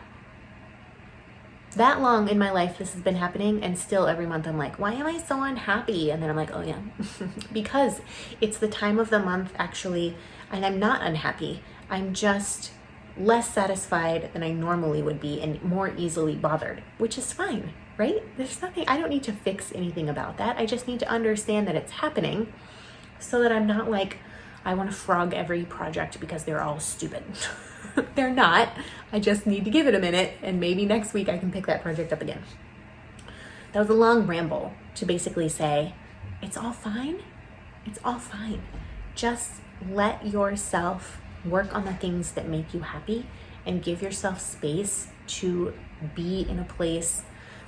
That long in my life this has been happening, and still every month I'm like, why am I so unhappy? And then I'm like, oh yeah, because it's the time of the month actually, and I'm not unhappy. I'm just less satisfied than I normally would be and more easily bothered, which is fine, right? There's nothing, I don't need to fix anything about that. I just need to understand that it's happening so that I'm not like, I want to frog every project because they're all stupid. They're not. I just need to give it a minute, and maybe next week I can pick that project up again. That was a long ramble to basically say, it's all fine. It's all fine. Just let yourself work on the things that make you happy and give yourself space to be in a place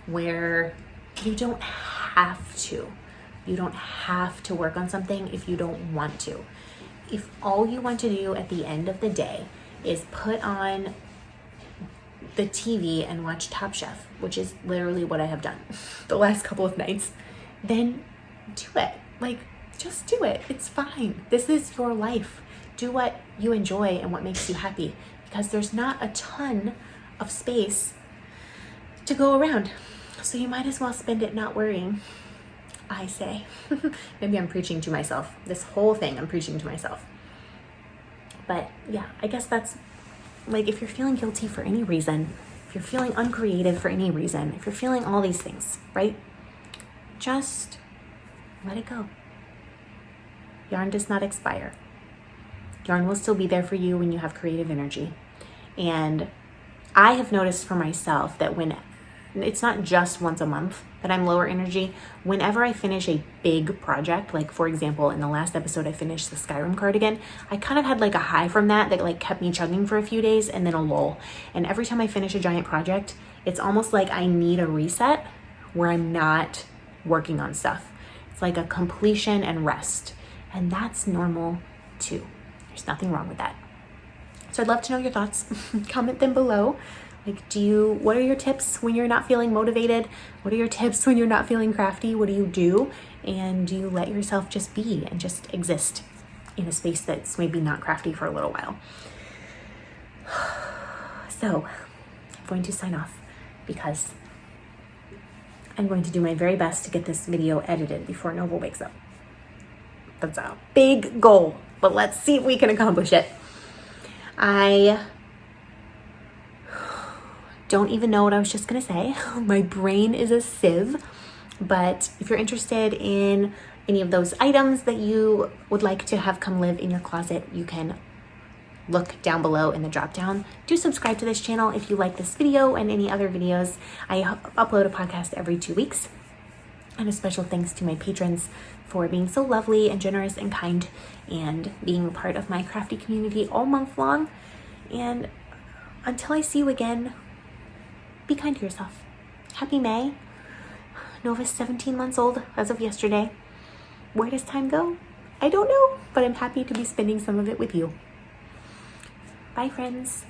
where you don't have to. You don't have to work on something if you don't want to. If all you want to do at the end of the day is put on the TV and watch Top Chef, which is literally what I have done the last couple of nights, then do it. Like, just do it. It's fine. This is your life. Do what you enjoy and what makes you happy, because there's not a ton of space to go around. So you might as well spend it not worrying, I say. Maybe I'm preaching to myself. This whole thing, I'm preaching to myself. But yeah, I guess that's, like, if you're feeling guilty for any reason, if you're feeling uncreative for any reason, if you're feeling all these things, right? Just let it go. Yarn does not expire. Yarn will still be there for you when you have creative energy. And I have noticed for myself that when it's not just once a month that I'm lower energy, whenever I finish a big project, like for example, in the last episode, I finished the Skyrim cardigan, I kind of had like a high from that like kept me chugging for a few days and then a lull. And every time I finish a giant project, it's almost like I need a reset where I'm not working on stuff. It's like a completion and rest. And that's normal too. There's nothing wrong with that. So I'd love to know your thoughts. Comment them below. Like, what are your tips when you're not feeling motivated? What are your tips when you're not feeling crafty? What do you do? And do you let yourself just be and just exist in a space that's maybe not crafty for a little while? So I'm going to sign off because I'm going to do my very best to get this video edited before Noble wakes up. That's a big goal, but let's see if we can accomplish it. I don't even know what I was just gonna say. My brain is a sieve, but if you're interested in any of those items that you would like to have come live in your closet, you can look down below in the drop down. Do subscribe to this channel if you like this video and any other videos. I upload a podcast every 2 weeks. And a special thanks to my patrons for being so lovely and generous and kind and being a part of my crafty community all month long. And until I see you again, be kind to yourself. Happy May. Nova's 17 months old as of yesterday. Where does time go? I don't know, but I'm happy to be spending some of it with you. Bye, friends.